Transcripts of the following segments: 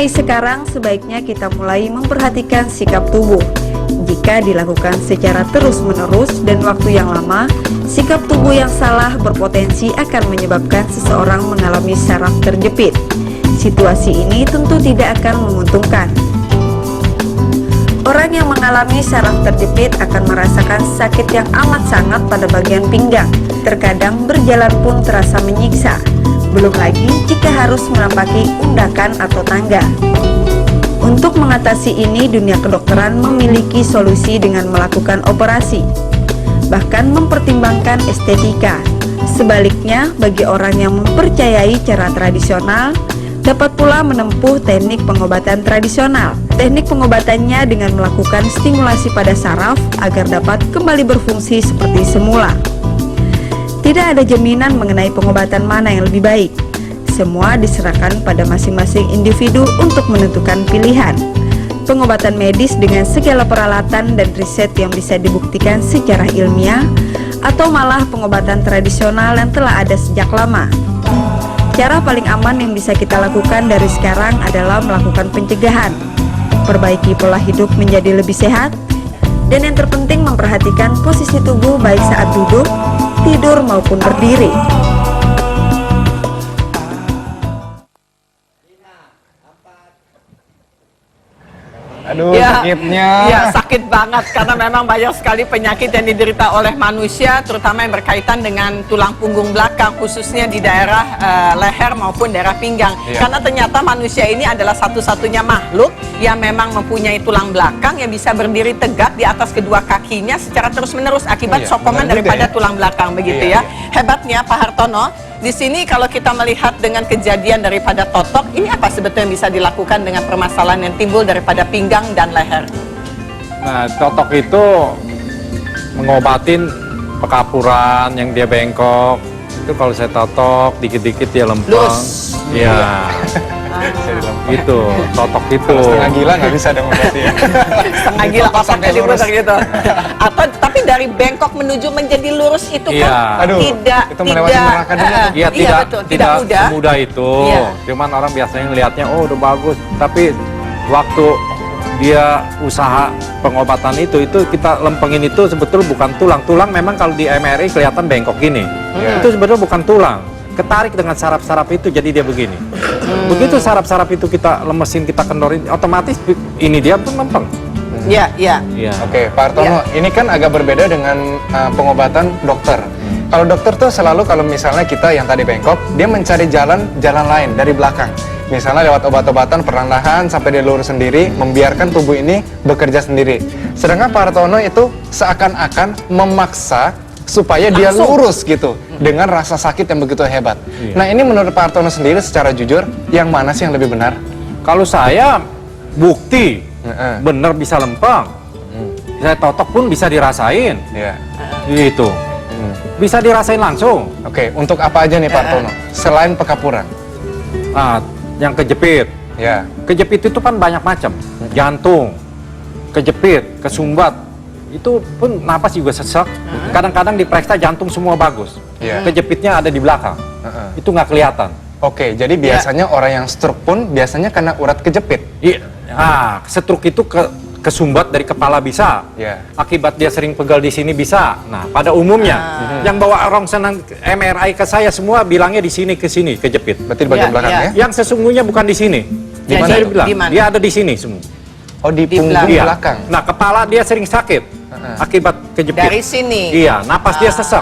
Mulai sekarang sebaiknya kita mulai memperhatikan sikap tubuh. Jika dilakukan secara terus-menerus dan waktu yang lama, sikap tubuh yang salah berpotensi akan menyebabkan seseorang mengalami saraf terjepit. Situasi ini tentu tidak akan menguntungkan. Orang yang mengalami saraf terjepit akan merasakan sakit yang amat sangat pada bagian pinggang. Terkadang berjalan pun terasa menyiksa. Belum lagi jika harus menampaki undakan atau tangga. Untuk mengatasi ini, dunia kedokteran memiliki solusi dengan melakukan operasi, bahkan mempertimbangkan estetika. Sebaliknya, bagi orang yang mempercayai cara tradisional, dapat pula menempuh teknik pengobatan tradisional. Teknik pengobatannya dengan melakukan stimulasi pada saraf agar dapat kembali berfungsi seperti semula. Tidak ada jaminan mengenai pengobatan mana yang lebih baik. Semua diserahkan pada masing-masing individu untuk menentukan pilihan. Pengobatan medis dengan segala peralatan dan riset yang bisa dibuktikan secara ilmiah, atau malah pengobatan tradisional yang telah ada sejak lama. Cara paling aman yang bisa kita lakukan dari sekarang adalah melakukan pencegahan, perbaiki pola hidup menjadi lebih sehat, dan yang terpenting memperhatikan posisi tubuh baik saat duduk, tidur maupun berdiri. Aduh, sakitnya. Ya, sakit banget karena memang banyak sekali penyakit yang diderita oleh manusia, terutama yang berkaitan dengan tulang punggung belakang, khususnya di daerah leher maupun daerah pinggang. Karena ternyata manusia ini adalah satu-satunya makhluk yang memang mempunyai tulang belakang yang bisa berdiri tegak di atas kedua kakinya secara terus-menerus akibat sokongan daripada tulang belakang, begitu ya. Hebatnya Pak Hartono, di sini kalau kita melihat dengan kejadian daripada totok, ini apa sebetulnya yang bisa dilakukan dengan permasalahan yang timbul daripada pinggang dan leher? Nah, totok itu mengobatin pekapuran yang dia bengkok. Itu kalau saya totok, dikit-dikit dia lempeng. Iya. Gitu, totok itu. Setengah gila nggak bisa dong berarti ya. Setengah gila otaknya diputar gitu. Atau tapi dari bengkok menuju menjadi lurus itu kan itu melewati neraka dulu. Iya, tidak mudah. semudah itu. Cuman orang biasanya ngelihatnya, oh udah bagus. Tapi waktu dia usaha pengobatan itu kita lempengin itu sebetulnya bukan tulang. Tulang memang kalau di MRI kelihatan bengkok gini. Itu sebetulnya bukan tulang. Ketarik dengan saraf-saraf itu jadi dia begini. Begitu saraf-saraf itu kita lemesin, kita kendorin, otomatis ini dia pun lempeng. Iya. Oke, Pak Hartono, ini kan agak berbeda dengan pengobatan dokter. Kalau dokter tuh selalu kalau misalnya kita yang tadi bengkok, dia mencari jalan lain dari belakang. Misalnya lewat obat-obatan perlahan sampai dia lurus sendiri, membiarkan tubuh ini bekerja sendiri. Sedangkan Pak Hartono itu seakan-akan memaksa supaya dia lurus gitu, dengan rasa sakit yang begitu hebat. Nah, ini menurut Pak Hartono sendiri secara jujur, yang mana sih yang lebih benar? Kalau saya bukti benar bisa lempeng, saya totok pun bisa dirasain, gitu, bisa dirasain langsung. Oke, untuk apa aja nih Pak Hartono selain pekapuran? Nah, yang kejepit, kejepit itu kan banyak macam, jantung, kejepit, kesumbat, itu pun napas juga sesak. Kadang-kadang diperiksa jantung semua bagus, kejepitnya ada di belakang, itu nggak kelihatan. Oke, jadi biasanya orang yang stroke pun biasanya kena urat kejepit. Stroke itu kesumbat dari kepala bisa, akibat dia sering pegal di sini bisa. Nah, pada umumnya yang bawa rongsen MRI ke saya semua bilangnya di sini ke sini kejepit. Berarti di bagian belakang ya? Yang sesungguhnya bukan di sini. Di mana? Saya bilang, dia ada di sini semua. Oh, di punggung belakang. Nah, kepala dia sering sakit akibat kejepit. Dari sini. Iya, napas dia sesak.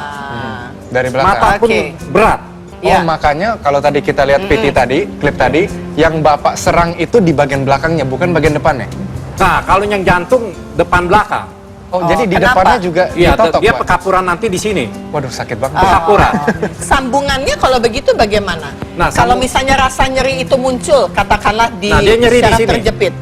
Dari belakang. Mata pun berat. Oh, makanya kalau tadi kita lihat PT tadi, klip tadi, yang Bapak serang itu di bagian belakangnya, bukan bagian depannya. Nah, kalau yang jantung depan belakang. Oh, jadi di depannya juga ditotok, dia Pak? pekapuran nanti di sini. Waduh, sakit banget. Pekapuran. Sambungannya kalau begitu bagaimana? Nah, kalau misalnya rasa nyeri itu muncul, katakanlah di dia nyeri di saraf sini. terjepit.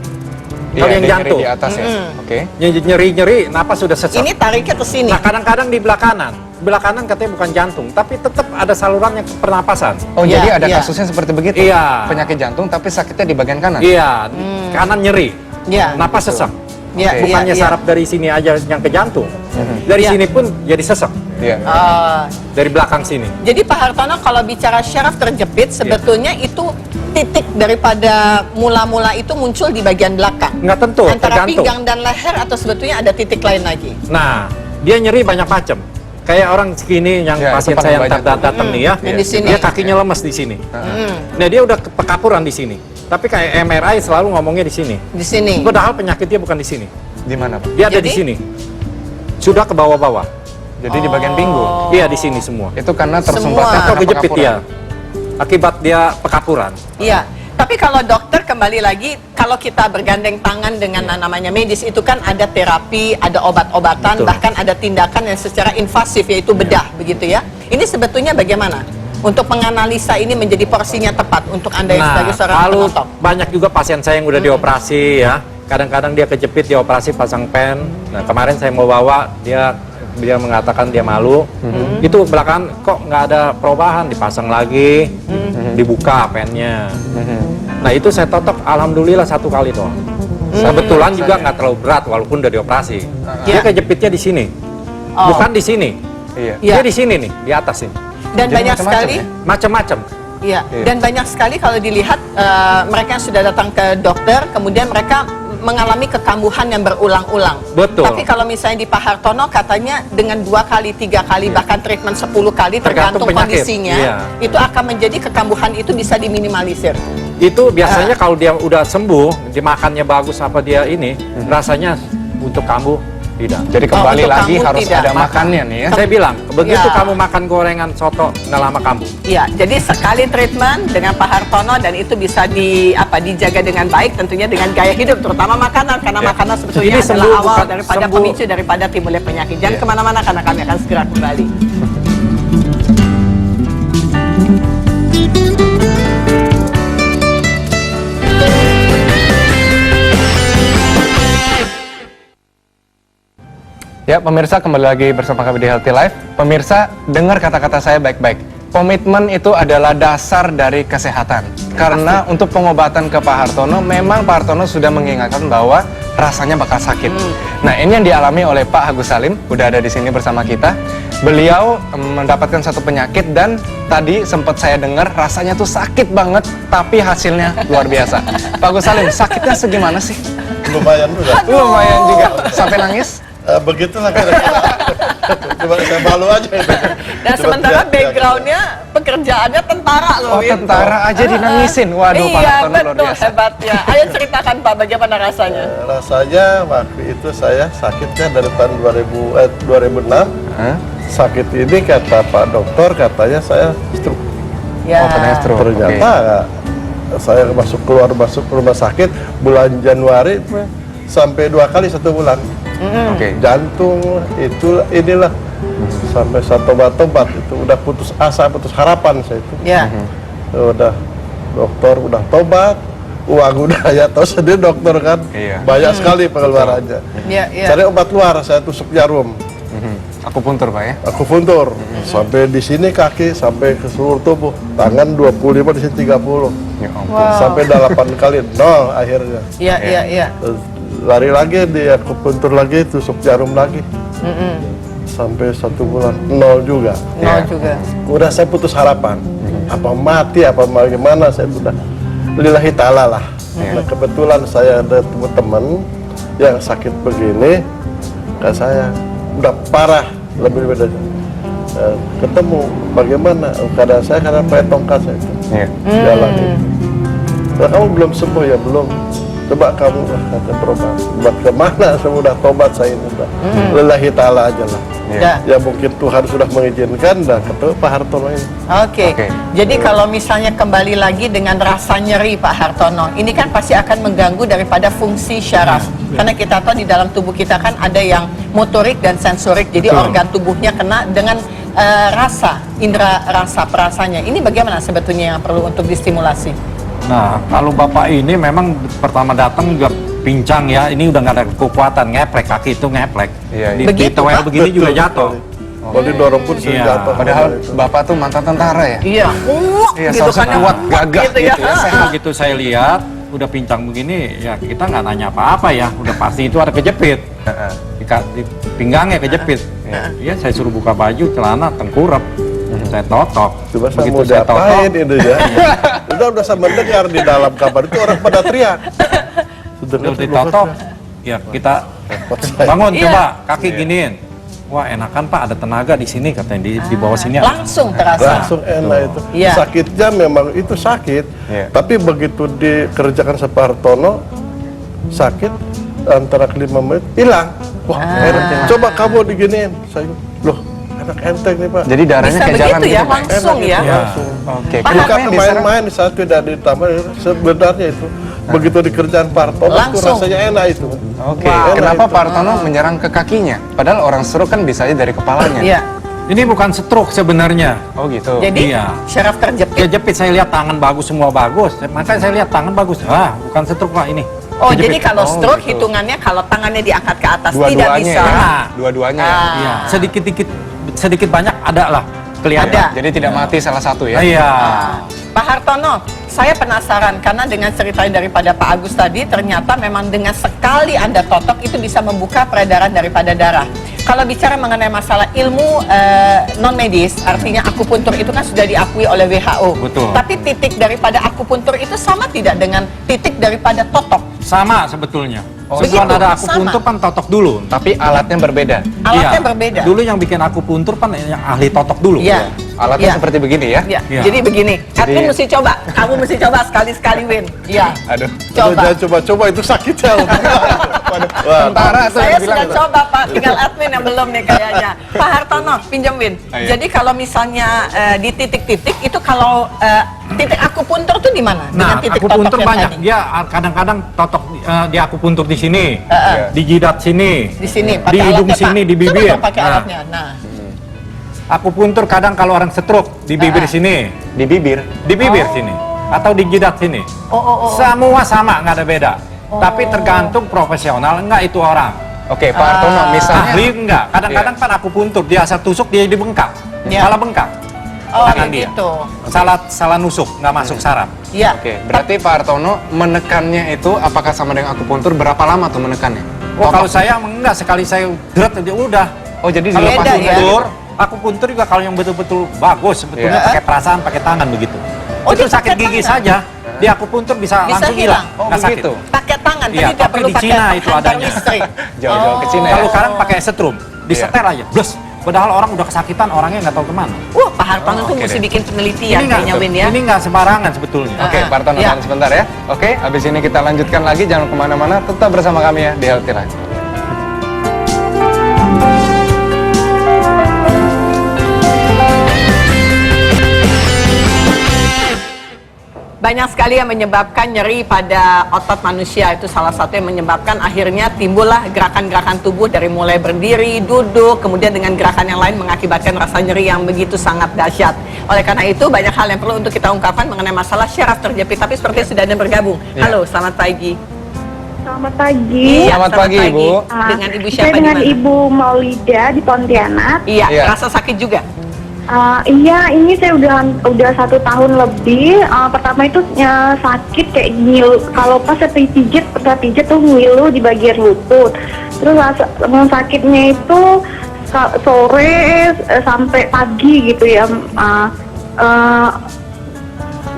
Kalau yang jantung di atas ya. Oke. Nyeri, napas sudah sesak. Ini tariknya ke sini. Nah, kadang-kadang di belah kanan. Belah kanan katanya bukan jantung, tapi tetap ada salurannya ke pernapasan. Oh, jadi ada kasusnya seperti begitu? Iya. Penyakit jantung tapi sakitnya di bagian kanan? Iya, kanan nyeri. Iya. Napas sesak. Iya, Oke. Bukannya iya. saraf dari sini aja yang ke jantung. Dari Iya. sini pun jadi sesek. Iya. Dari belakang sini. Jadi Pak Hartono kalau bicara syaraf terjepit sebetulnya itu titik daripada mula-mula itu muncul di bagian belakang. Nggak tentu, Antara tergantung. pinggang dan leher atau sebetulnya ada titik lain lagi? Nah, dia nyeri banyak macam. Kayak orang segini yang Ya, pasien itu saya yang paling banyak. datang nih ya, Yang di sini. dia kakinya lemes di sini. Nah, dia udah pekapuran di sini. Tapi kayak MRI selalu ngomongnya di sini. Di sini. Padahal penyakitnya bukan di sini. Di mana, Pak? Dia ada Jadi? di sini. Sudah ke bawah-bawah. Jadi di bagian pinggul. Iya, di sini semua. Itu karena Semua. tersumbatnya Atau karena kejepit pengapuran. ya. Akibat dia pekapuran. Iya. Tapi kalau dokter kembali lagi, kalau kita bergandeng tangan dengan namanya medis itu kan ada terapi, ada obat-obatan, Betul. bahkan ada tindakan yang secara invasif yaitu bedah, begitu ya. Ini sebetulnya bagaimana untuk menganalisa ini menjadi porsinya tepat untuk Anda yang Nah, sebagai seorang kalau penonton? banyak juga pasien saya yang udah dioperasi ya. Kadang-kadang dia kejepit dioperasi pasang pen. Nah, kemarin saya mau bawa dia mengatakan dia malu. Itu belakangan kok nggak ada perubahan, dipasang lagi, dibuka pennya. Nah, itu saya totok alhamdulillah 1 kali doang. Kebetulan juga nggak terlalu berat walaupun udah dioperasi. Dia Ya. kejepitnya di sini. Oh. Bukan di sini. Iya. Ya. Dia di sini nih, di atas ini. Dan Jadi banyak macam-macam sekali ya? Macam-macam. Iya, Iya. dan banyak sekali kalau dilihat mereka yang sudah datang ke dokter, kemudian mereka mengalami kekambuhan yang berulang-ulang. Betul. Tapi kalau misalnya di Pak Hartono katanya dengan 2 kali, 3 kali, bahkan treatment 10 kali Tergantung tergantung penyakit. kondisinya, Iya. itu akan menjadi kekambuhan itu bisa diminimalisir. Itu biasanya kalau dia udah sembuh, dimakannya bagus apa dia ini, rasanya untuk kambuh tidak. Jadi kembali untuk lagi kamu harus tidak. ada makannya nih ya. Saya bilang, begitu Ya. kamu makan gorengan soto, nggak lama kambuh. Iya, jadi sekali treatment dengan Pak Hartono dan itu bisa dijaga dengan baik, tentunya dengan gaya hidup, terutama makanan, karena Ya. makanan sebetulnya Ini adalah sembuh, awal bukan daripada sembuh. pemicu daripada timbulnya penyakit. Jangan Ya. kemana-mana karena kami akan segera kembali. Ya, pemirsa kembali lagi bersama kami di Healthy Life. Pemirsa, dengar kata-kata saya baik-baik. Komitmen itu adalah dasar dari kesehatan. Karena untuk pengobatan ke Pak Hartono, memang Pak Hartono sudah mengingatkan bahwa rasanya bakal sakit. Nah, ini yang dialami oleh Pak Agus Salim, udah ada di sini bersama kita. Beliau mendapatkan satu penyakit dan tadi sempat saya dengar rasanya tuh sakit banget, tapi hasilnya luar biasa. Pak Agus Salim, sakitnya segimana sih? Lumayan juga. Lumayan juga. Sampai nangis? Begitulah kira-kira. Cuma saya malu aja itu. Dan Cuma sementara teriak-teriak. backgroundnya pekerjaannya tentara loh. Oh, Win. tentara aja dinangisin. Waduh, Pak Iya, Hartono luar betul, biasa. hebatnya. Ayo ceritakan Pak, bagaimana rasanya? Rasanya waktu itu saya sakitnya dari tahun 2006. Hah? Sakit ini kata Pak Dokter katanya saya stroke. Ya. Oh, katanya stroke. Ternyata saya masuk rumah sakit bulan Januari sampai 2 kali 1 bulan. Oke. Jantung itu inilah sampai satu obat itu udah putus asa, putus harapan saya itu. Ya. Udah dokter udah tobat, uang udah ya tahu sendiri dokter kan, Iya. banyak sekali pengeluarannya. Iya, iya. Cari obat luar, saya tusuk jarum, Aku puntur, Pak ya. aku puntur sampai di sini kaki sampai ke seluruh tubuh, tangan 25 di sini 30, Ya ampun. Wow. sampai 8 kali nol akhirnya. Iya, iya, iya. Terus lari lagi dia aku puntur lagi, tusuk jarum lagi, sampai 1 bulan nol juga. Nol juga. Udah saya putus harapan, apa mati apa bagaimana, saya sudah lillahi ta'ala lah. Nah, kebetulan saya ada teman yang sakit begini, kata saya udah parah, lebih dari ketemu bagaimana keadaan saya karena pakai tongkat saya itu Iya. jalan itu. Nah, kamu belum sembuh ya belum. Coba kamu kata berobat. Obat kemana? Saya udah tobat saya ini udah. Lillahi ta'ala aja lah. Ya. Ya mungkin Tuhan sudah mengizinkan dan ketemu Pak Hartono ini. Oke. Oke. Jadi kalau misalnya kembali lagi dengan rasa nyeri Pak Hartono, ini kan pasti akan mengganggu daripada fungsi syaraf. Karena kita tahu di dalam tubuh kita kan ada yang motorik dan sensorik. Jadi Betul. organ tubuhnya kena dengan rasa, indera rasa perasanya. Ini bagaimana sebetulnya yang perlu untuk distimulasi? Nah, kalau Bapak ini memang pertama datang juga pincang ya, ini udah nggak ada kekuatan, ngeplek, kaki itu ngeplek. Iya, iya. Di Begitu, towel Pak? begini juga Betul jatuh. sekali. Kalau didorong pun sering Iya. jatuh. Padahal Itu. Bapak tuh mantan tentara ya. Iya. Iya, gitu seharusnya kan. kuat, gagah gitu ya. gitu ya. Begitu saya lihat, udah pincang begini, ya kita nggak nanya apa-apa ya, udah pasti itu ada kejepit. Di pinggangnya kejepit. Ya saya suruh buka baju, celana, tengkurap. Saya totok. Coba saya Begitu mau saya diapain itu ya. Udah saya mendengar di dalam kamar itu orang pada teriak. Sudah ditotok, ya kita bangun Iya. coba kaki giniin. Wah enakan Pak, ada tenaga di sini katanya di bawah sini. Langsung terasa. Langsung enak itu. Iya. Sakitnya memang itu sakit. Iya. Tapi begitu dikerjakan Pak Hartono, sakit antara 5 menit hilang. Wah, enak. Coba kamu diginiin. Saya, loh, enak enteng nih Pak. Jadi darahnya Bisa kayak jalan begitu ya, gitu, Pak? langsung ya. Ya. Oke. Pak, Kenapa Bukan yang diserang? main-main saat tidak ditambah sebenarnya itu. Begitu dikerjakan Pak Hartono itu Langsung. rasanya enak itu. Oke. Enak Kenapa itu. Pak Hartono menyerang ke kakinya? Padahal orang stroke kan bisa aja dari kepalanya. Iya. Ini bukan stroke sebenarnya. Oh gitu. Jadi Iya. syaraf terjepit. Kejepit saya lihat tangan bagus, semua bagus. Makanya saya lihat tangan bagus. Bukan stroke Pak ini. Oh, Kejepit. jadi kalau Oh, stroke gitu. hitungannya kalau tangannya diangkat ke atas tidak Dua-duanya bisa. ya. Dua-duanya. ya? Ah. Iya, sedikit banyak ada lah kelihatan. Ada. Jadi tidak mati salah satu ya. Iya. Pak Hartono, saya penasaran karena dengan cerita daripada Pak Agus tadi ternyata memang dengan sekali Anda totok itu bisa membuka peredaran daripada darah. Kalau bicara mengenai masalah ilmu non medis, artinya akupuntur itu kan sudah diakui oleh WHO. Betul. Tapi titik daripada akupuntur itu sama tidak dengan titik daripada totok? Sama sebetulnya. Oh, Sebelum begitu? ada akupuntur Sama. kan totok dulu. Tapi alatnya berbeda. Alatnya Iya. berbeda. Dulu yang bikin akupuntur kan yang ahli totok dulu. Iya. Alatnya Iya. seperti begini ya. Ya, Iya. jadi begini, Jadi- Edwin mesti coba, kamu mesti coba sekali-sekali Win. Iya, Aduh. coba. Jangan coba-coba itu sakit ya. Wah, Tentara tuh Saya yang bilang sudah itu. coba Pak, tinggal Edwin yang belum nih kayaknya. Pak Hartono, pinjam Win. Ayo. Jadi kalau misalnya di titik-titik itu kalau titik akupuntur tuh di mana? Nah, titik akupuntur totok yang banyak. tadi? Dia kadang-kadang totok di akupuntur di sini, Iya. di jidat sini, Di sini di pakai hidung alatnya, sini, Pak. di Coba bibir. dong pakai Nah. alatnya. Nah, Akupuntur kadang kalau orang stroke di bibir sini, Di bibir. di bibir sini, atau di jidat sini. oh. Semua sama, nggak ada beda. Tapi tergantung profesional enggak itu orang. Oke, Pak Hartono misalnya. Ahli enggak. Kadang-kadang kan akupuntur dia asal tusuk dia dibengkak. Iya. Salah bengkak. Oh, tangan dia. gitu. Salah nusuk, nggak masuk saraf. Iya. Oke, berarti Pak Hartono menekannya itu apakah sama dengan akupuntur? Berapa lama tuh menekannya? Oh, kalau saya enggak, sekali saya dret dia udah. Oh, jadi Kalau dilepas Beda, dulu ya? akupuntur, akupuntur juga kalau yang betul-betul bagus sebetulnya Iya. pakai perasaan, pakai tangan begitu. Oh, itu dia sakit pakai gigi tangan? saja, di akupuntur bisa, Bisa langsung hilang? hilang. Oh, Nggak sakit. begitu. Pakai tangan, Iya, jadi tidak tapi perlu di pakai Cina itu hantar adanya. listrik. Jauh-jauh ke Cina ya? Kalau sekarang pakai setrum, disetel aja, blus. Padahal orang udah kesakitan, orangnya nggak tahu kemana. Wah, Pak Hartono tuh oke mesti deh. bikin penelitian nggak- kayaknya Win ya. ini nggak sembarangan sebetulnya. Oke, Pak Hartono Iya. tahan sebentar ya. Oke, habis ini kita lanjutkan lagi. Jangan kemana-mana, tetap bersama kami ya di Healthy Life. Banyak sekali yang menyebabkan nyeri pada otot manusia. Itu salah satu yang menyebabkan akhirnya timbullah gerakan-gerakan tubuh dari mulai berdiri, duduk, kemudian dengan gerakan yang lain mengakibatkan rasa nyeri yang begitu sangat dahsyat. Oleh karena itu banyak hal yang perlu untuk kita ungkapkan mengenai masalah syaraf terjepit. Tapi seperti sudah ada yang bergabung. Ya. Halo, selamat pagi. Selamat pagi. Iya, Selamat pagi, Ibu. Dengan Ibu Saya siapa di dengan mana? Ibu Maulida di Pontianak. Iya, Iya. rasa sakit juga. Iya, ini saya udah 1 tahun lebih. Pertama itu sakit kayak ngilu. Kalau pas saya pijit tuh ngilu di bagian lutut. Terus sakitnya itu sore sampai pagi gitu ya.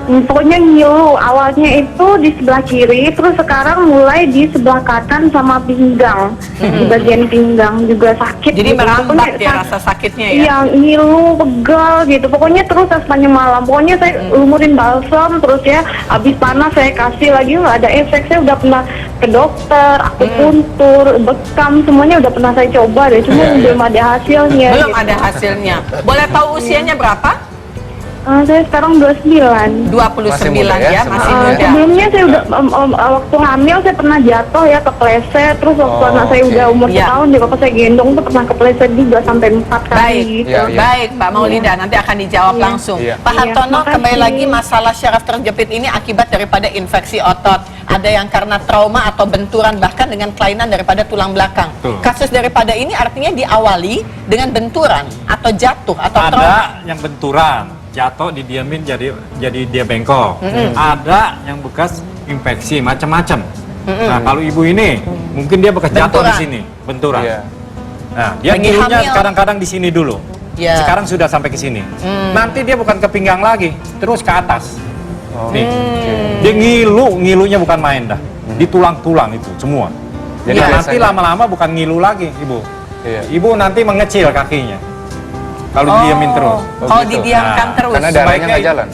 Pokoknya ngilu, awalnya itu di sebelah kiri, terus sekarang mulai di sebelah kanan sama pinggang. Di bagian pinggang juga sakit. Jadi gitu. merambat Pokoknya ya rasa sakitnya ya. Iya, ngilu, pegal gitu. Pokoknya terus sepanjang malam. Pokoknya saya lumurin balsam, terus ya habis panas saya kasih lagi, nggak ada efek. Saya udah pernah ke dokter, akupuntur, bekam, semuanya udah pernah saya coba deh. Cuma belum ada hasilnya. Belum gitu. ada hasilnya. Boleh tahu usianya berapa? Saya sekarang 29. 29 Masih muda ya, ya, masih sebenarnya. muda. Sebelumnya saya udah waktu hamil saya pernah jatuh ya, kepleset. Terus waktu Oh, anak saya oke. udah umur Iya. setahun juga pas saya gendong tuh pernah kepleset juga sampai 4 kali Baik, gitu. Iya, iya. baik Mbak Maulida, nanti akan dijawab Iya. langsung. Iya. Pak Iya, Hartono, makasih. kembali lagi masalah syaraf terjepit ini akibat daripada infeksi otot. Ada yang karena trauma atau benturan, bahkan dengan kelainan daripada tulang belakang. Betul. Kasus daripada ini artinya diawali dengan benturan atau jatuh atau trauma. Ada yang benturan, jatuh didiamin jadi dia bengkok. Ada yang bekas infeksi macam-macam. Nah, kalau ibu ini mungkin dia bekas jatuh di sini, benturan. Iya. Nah, dia Lagi ngilunya hamil. kadang-kadang di sini dulu. Iya. Sekarang sudah sampai ke sini. Nanti dia bukan ke pinggang lagi, terus ke atas. Nih. Dia ngilunya bukan main dah. Di tulang-tulang itu semua. Jadi Iya. nanti Biasanya- lama-lama bukan ngilu lagi, Ibu. Iya. Ibu nanti mengecil kakinya. Kalau diamin terus. Kalau gitu. didiamkan Nah, terus. Karena darahnya Sebaiknya- nggak jalan.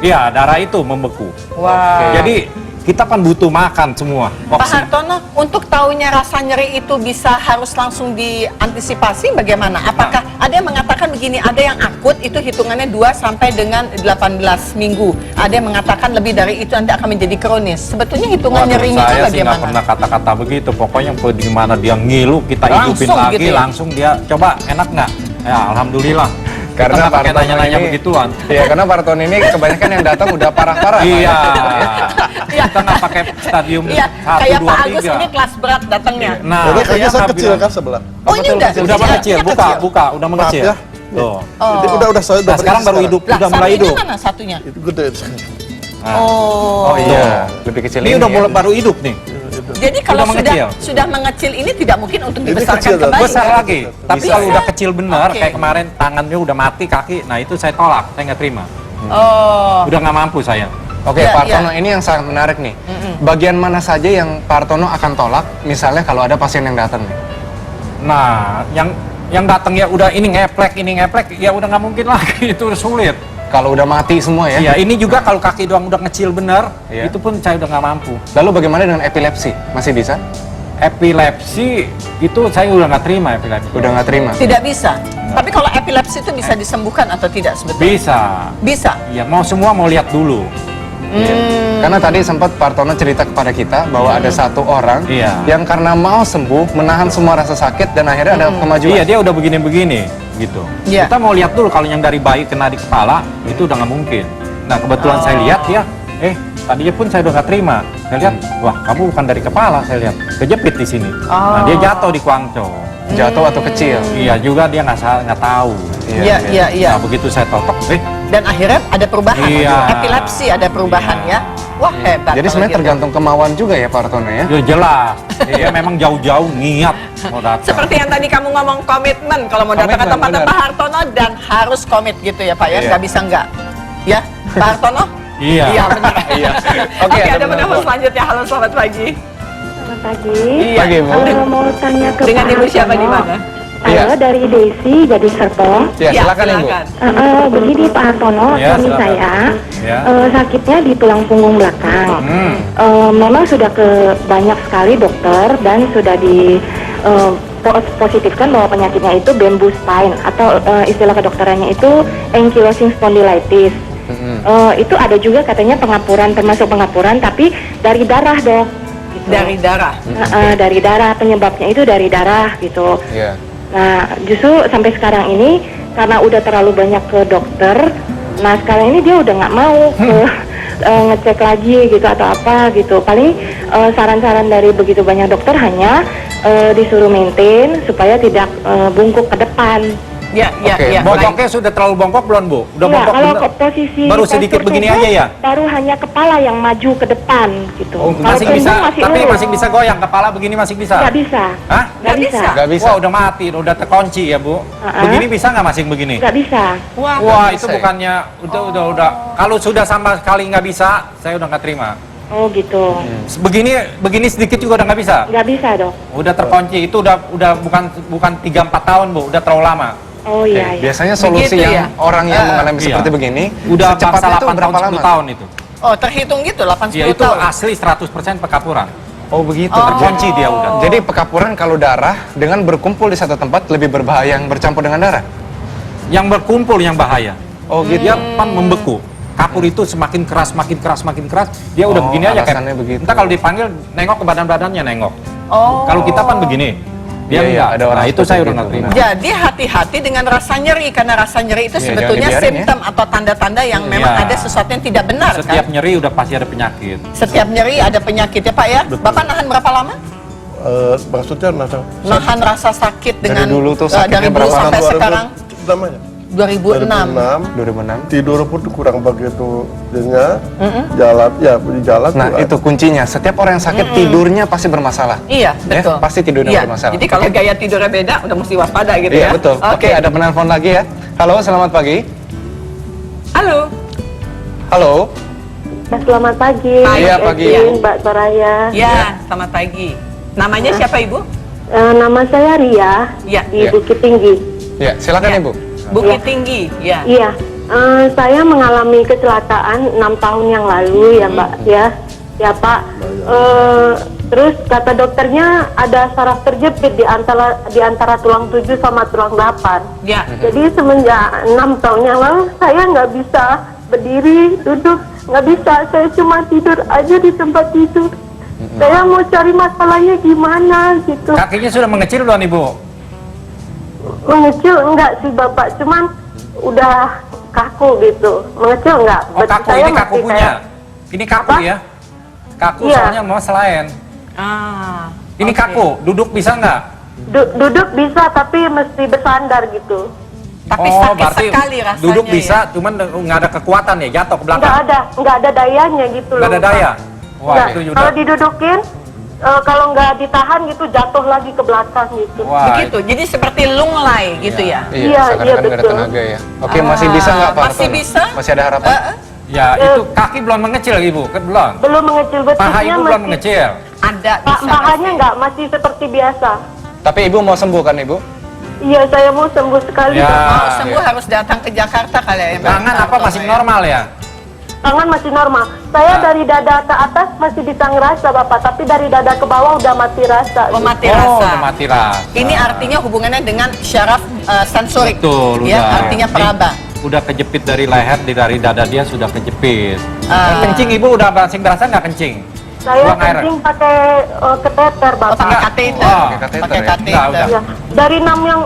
Iya, darah itu membeku. Wow. Jadi kita kan butuh makan semua. Pak Oksigen. Hartono, untuk taunya rasa nyeri itu bisa harus langsung diantisipasi bagaimana? Apakah ada yang mengatakan begini, ada yang akut itu hitungannya 2 sampai dengan 18 minggu. Ada yang mengatakan lebih dari itu Anda akan menjadi kronis. Sebetulnya hitungan Waduh, nyerinya itu saya sih nggak bagaimana? pernah kata-kata begitu. Pokoknya di mana dia ngilu, kita hidupin Langsung lagi, gitu ya? langsung dia coba enak nggak? Ya, alhamdulillah. Karena Kita nggak pakai Partono nanya-nanya ini- begituan. Iya, karena Partono ini kebanyakan yang datang udah parah-parah. Iya. Iya. Kita nggak pakai stadium Iya, 1, kayak 2, Pak Agus 3. ini kelas berat datangnya. Nah, Jadi kayaknya saya nggak kecil bilang- kan sebelah. Oh, ini udah Udah mengecil, Ini buka, kecil. udah mengecil. Maaf ya. Tuh. Jadi udah saya Nah, sekarang baru hidup, Lah, udah mulai satunya hidup. mana satunya? Itu gede. Nah, Oh. Oh iya, lebih kecil Ini udah ya. mulai baru hidup nih. Jadi kalau Udah mengecil. sudah mengecil ini tidak mungkin untuk Ini dibesarkan kecil, Dan. kembali. Besar lagi. Tapi Bisa. kalau udah kecil bener, Oke. kayak kemarin tangannya udah mati, kaki, nah itu saya tolak, saya nggak terima. Oh. Udah nggak mampu saya. Oke, Iya, Pak Hartono, iya. ini yang sangat menarik nih. Bagian mana saja yang Pak Hartono akan tolak, misalnya kalau ada pasien yang datang nih? Nah, yang datang ya udah ini ngeplek, ya udah nggak mungkin lagi, itu sulit. Kalau udah mati semua ya? Iya, ini juga kalau kaki doang udah ngecil bener, Iya. itu pun saya udah nggak mampu. Lalu bagaimana dengan epilepsi? Masih bisa? Epilepsi itu saya udah nggak terima epilepsi. Udah nggak terima? Tidak bisa. Tapi kalau epilepsi itu bisa disembuhkan atau tidak sebetulnya? Bisa. Bisa. Iya, semua mau lihat dulu. Karena tadi sempat Pak Hartono cerita kepada kita bahwa ada satu orang Iya. yang karena mau sembuh menahan semua rasa sakit dan akhirnya ada kemajuan. Iya, dia udah begini-begini gitu. Iya. Kita mau lihat dulu kalau yang dari bayi kena di kepala itu udah nggak mungkin. Nah, kebetulan saya lihat ya, tadinya pun saya udah nggak terima. Saya lihat, wah kamu bukan dari kepala, saya lihat kejepit di sini. Nah, dia jatuh di Guangzhou. Jatuh atau kecil. Iya juga dia nggak tahu. Iya, iya, iya. Nah, begitu saya totok, Dan akhirnya ada perubahan. Iya. Epilepsi ada perubahan Iya. ya. Wah, hebat. Jadi kalau sebenarnya gitu. tergantung kemauan juga ya Pak Hartono ya? ya jelas. Dia memang jauh-jauh niat mau datang. Seperti yang tadi kamu ngomong komitmen kalau mau datang ke Komitmen, tempatnya benar. Pak Hartono dan harus komit gitu ya Pak ya, Iya. nggak bisa nggak. Ya, Pak Hartono? Iya. Iya benar. Iya. Oke, Oke, ada benar, pendapat Bu. selanjutnya. Halo, selamat pagi. Selamat pagi. Iya. Pagi, Bu. Mau tanya ke Dengan Pak Ibu siapa Hartono. di mana? Halo, Iya. dari Desi, Gadis Serpong. Ya, silakan Ibu. Begini Pak Hartono, Ya, suami silakan. saya Ya. sakitnya di tulang punggung belakang. Memang sudah ke banyak sekali dokter dan sudah di positifkan bahwa penyakitnya itu bamboo spine atau istilah kedokterannya itu ankylosing spondylitis. Itu ada juga katanya pengapuran, termasuk pengapuran, tapi dari darah dok. Gitu. Dari darah. Dari darah, penyebabnya itu dari darah gitu. Iya. Nah, justru sampai sekarang ini karena udah terlalu banyak ke dokter, nah sekarang ini dia udah nggak mau ke ngecek lagi gitu atau apa gitu. Paling saran-saran dari begitu banyak dokter hanya disuruh maintain supaya tidak bungkuk ke depan. Ya, ya, Oke, ya. Bongkoknya sudah terlalu bongkok belum, Bu? Udah Iya, bongkok kalau bener? ke posisi Baru postur sedikit begini tubuh, aja ya? Baru hanya kepala yang maju ke depan gitu. Oh, Kalau masih punggung bisa, tapi lurus. masih bisa goyang, kepala begini masih bisa? Nggak bisa. Hah? Nggak bisa. Nggak bisa. Wah, udah mati, udah terkunci ya, Bu. Begini bisa nggak masih begini? Nggak bisa. Wah, Wah, bisa itu ya? bukannya udah. Kalau sudah sama sekali nggak bisa, saya udah nggak terima. Oh gitu. Begini sedikit juga udah nggak bisa. Nggak bisa dok. Udah terkunci, itu udah bukan 3-4 tahun, Bu. Udah terlalu lama. Oh Oke, iya. Iya. biasanya solusi Begitu yang ya? orang yang mengalami Iya. seperti begini, Udah secepatnya bangsa itu 8 berapa tahun, lama? 10 tahun itu. Oh, terhitung gitu 8-10 Ya, itu tahun. asli 100% pekapuran. Oh begitu. Terkunci dia udah. Jadi pekapuran kalau darah dengan berkumpul di satu tempat lebih berbahaya yang bercampur dengan darah. Yang berkumpul yang bahaya. Oh gitu. Dia kan membeku. Kapur itu semakin keras, dia udah Oh, begini aja alasannya kayak. begitu. Entah kalau dipanggil nengok ke badan-badannya nengok. Oh. Kalau kita kan begini, dia Iya, iya, enggak. ada orang Nah, itu seperti saya udah itu, nggak terima. benar. Jadi hati-hati dengan rasa nyeri karena rasa nyeri itu Iya, sebetulnya jangan dibiarin, simptom atau tanda-tanda yang memang Iya. ada sesuatu yang tidak benar Setiap kan. nyeri udah pasti ada penyakit. Setiap nyeri ada penyakit ya Pak ya. Bapak nahan berapa lama? Maksudnya Nahan rasa sakit Dari dengan dulu tuh dari sakitnya dulu berapa sampai tahun? sekarang 2006 aja. 2006. 2006. Tidur pun kurang begitu jadinya jalan ya di jalan Nah, tuh, itu kuncinya. Setiap orang yang sakit tidurnya pasti bermasalah. Iya, betul. Ya, pasti tidurnya Iya, bermasalah. jadi kalau gaya tidurnya beda, udah mesti waspada gitu Iya, ya. betul. Oke, ada penelpon lagi ya. Halo, selamat pagi. Halo. Halo. Selamat pagi. Iya, pagi, Ibu. Mbak Soraya. Ya, selamat pagi. Namanya siapa Ibu? Nama saya Ria Ya. di Iya. Bukit Tinggi. Ya, silakan Ya. Ibu. Bukit Tinggi, ya. Iya, saya mengalami kecelakaan 6 tahun yang lalu ya Mbak ya Pak. Terus kata dokternya ada saraf terjepit di antara tulang 7 sama tulang 8. Ya. Jadi semenjak 6 tahun yang lalu saya nggak bisa berdiri, duduk, nggak bisa. Saya cuma tidur aja di tempat tidur. Saya mau cari masalahnya gimana gitu. Kakinya sudah mengecil belum Ibu? Mengecil enggak sih Bapak, cuman udah kaku gitu. Mengecil enggak. Oh kaku, Saya ini kaku masih punya. kayak- Ini kaku Apa? ya? Kaku Iya. soalnya mau selain. Ah. Ini oke. kaku, duduk bisa nggak? Duduk bisa tapi mesti bersandar gitu. Tapi Oh, sakit berarti sekali rasanya. duduk bisa, ya. cuman nggak ada kekuatan ya, jatuh ke belakang. Enggak ada dayanya gitu loh. Nggak ada daya. Wah, Nggak. itu Kalau udah. didudukin, kalau nggak ditahan gitu jatuh lagi ke belakang gitu. Wah, Begitu. Jadi seperti lunglai gitu ya. Iya, seakan-akan iya, nggak ada betul. tenaga ya. Oke, masih bisa nggak Pak Masih Hartono? bisa. Masih ada harapan? ya itu kaki belum mengecil Ibu, kan belum. Belum mengecil Paha betisnya Ibu belum mengecil. Ada bisa. Pahanya enggak, masih seperti biasa. Tapi Ibu mau sembuh kan Ibu? Iya, saya mau sembuh sekali. Ya. Bapak. Mau sembuh harus datang ke Jakarta kali ya. Mbak Tangan apa Hartono masih ya? normal ya? Tangan masih normal. Saya Nah. dari dada ke atas masih bisa ngerasa Bapak, tapi dari dada ke bawah udah mati rasa. Oh, mati Oh, rasa. udah mati rasa. Ini artinya hubungannya dengan syaraf sensorik. Betul, Ya, udah. artinya Ini peraba. Udah kejepit dari leher, dari dada dia sudah kejepit. Ah. Kencing Ibu udah masih berasa nggak kencing? Saya Buang air. kencing pakai keteter Oh, pakai Bapak. kateter. Oh, pakai kateter Pakai ya? kateter. Udah, udah. Ya. Dari 6 yang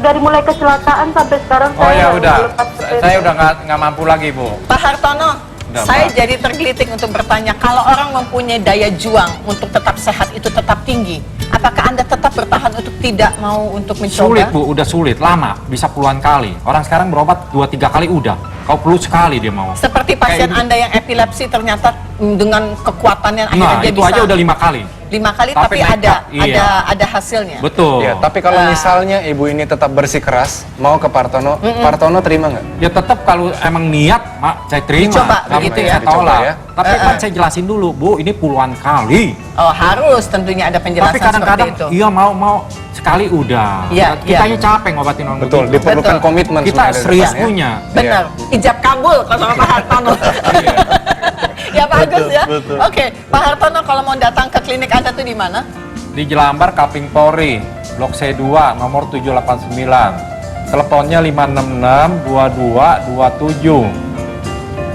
dari mulai kecelakaan sampai sekarang Oh saya ya udah, lepas kateter. saya udah nggak mampu lagi Bu. Pak Hartono, Udah, saya Pak. jadi tergelitik untuk bertanya, kalau orang mempunyai daya juang untuk tetap sehat itu tetap tinggi, apakah Anda tetap bertahan untuk tidak mau untuk mencoba? Sulit Bu, udah sulit, lama, bisa puluhan kali. Orang sekarang berobat 2-3 kali udah. Kau perlu sekali dia mau. Seperti pasien Kayak ini. Anda yang epilepsi ternyata dengan kekuatannya akhirnya Nah, dia itu bisa aja udah 5 kali. 5 kali Tapi tapi nekat, ada iya. ada hasilnya. Betul. Ya, tapi kalau misalnya Ibu ini tetap bersikeras mau ke Partono, Partono terima nggak? Ya tetap kalau emang niat, Mak, saya terima. Dicoba, Nggak begitu mungkin ya? saya tolak. Dicoba ya? Tapi kan saya jelasin dulu, Bu, ini puluhan kali. Oh, harus tentunya ada penjelasan Tapi kadang-kadang, seperti itu. iya mau sekali udah. Iya, Kitanya capek ngobatin orang Betul, begitu. diperlukan Betul. komitmen Kita sebenarnya dari serius depan, ya. punya. Benar. Ijab kabul kalau sama Pak Hartono. Ya bagus ya. betul. Oke, Pak Hartono kalau mau datang ke klinik Anda tuh di mana? Di Jelambar, Kaping Polri, Blok C2, nomor 789. Teleponnya 566-2227.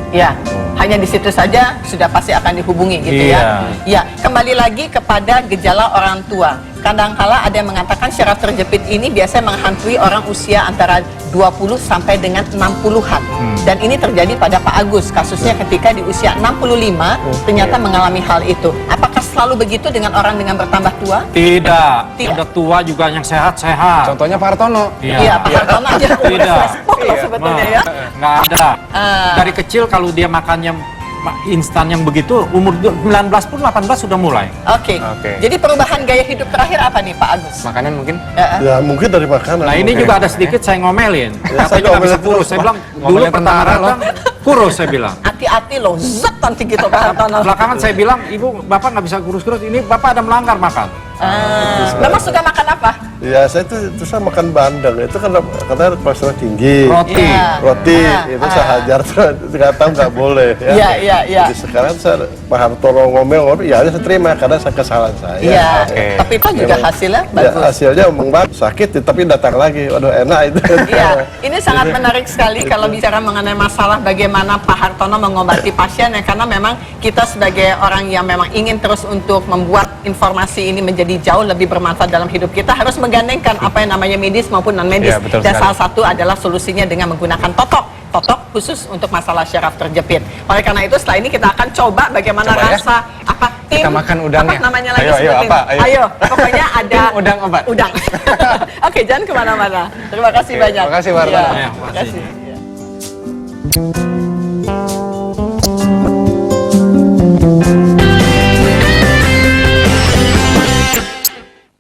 Ya, hanya di situ saja sudah pasti akan dihubungi gitu ya. Ya, kembali lagi kepada gejala orang tua. Kadangkala ada yang mengatakan syaraf terjepit ini biasanya menghantui orang usia antara 20 sampai dengan 60-an. Dan ini terjadi pada Pak Agus. Kasusnya ketika di usia 65 ternyata mengalami hal itu. Apakah selalu begitu dengan orang dengan bertambah tua? Tidak. Tidak. Udah tua juga yang sehat-sehat. Contohnya Pak Hartono. Iya, Pak Hartono aja Tidak. loh sebetulnya ya. Nggak ada. Ah. Dari kecil kalau dia makannya instan yang begitu, umur 19 pun 18 sudah mulai. Oke. Oke. Jadi perubahan gaya hidup terakhir apa nih Pak Agus? Makanan mungkin? Ya mungkin dari makanan. Nah ini juga ada sedikit saya ngomelin. Ya, saya Katanya nggak bisa ngomelin kurus. terus, Saya Pak. bilang dulu Ngomelin pertama tentara, datang kurus saya bilang. Hati-hati loh, zet nanti gitu Pak Hartono. Belakangan saya bilang, ibu bapak nggak bisa kurus-kurus. Ini bapak ada melanggar makan. Bapak suka makan apa? Ya saya itu saya makan bandeng itu kan katanya kolesterol tinggi. Roti. Iya. Roti itu saya hajar terus nggak tahu nggak boleh ya. Iya. Jadi sekarang saya Pak Hartono ngomel, ya saya terima karena saya kesalahan saya. Iya. Oke. Tapi itu juga Memang- hasilnya Ya, bagus. hasilnya memang bagus, sakit tapi datang lagi. Waduh enak itu. Iya, ini sangat menarik sekali kalau bicara mengenai masalah bagaimana Pak Hartono mengobati pasien ya, karena memang kita sebagai orang yang memang ingin terus untuk membuat informasi ini menjadi jauh lebih bermanfaat dalam hidup kita harus menggandengkan apa yang namanya medis maupun non medis. Iya, betul Dan sekali. salah satu adalah solusinya dengan menggunakan totok khusus untuk masalah syaraf terjepit. Oleh karena itu setelah ini kita akan coba bagaimana Coba ya. rasa apa tim. Kita makan udangnya. Apa namanya lagi? Ayo, sebutin. apa? Ayo. Pokoknya ada Tim udang obat. Udang. Oke, jangan kemana-mana. Terima kasih Oke, banyak. terima kasih, Barbara. Iya, Ya, terima makasih. kasih. Iya.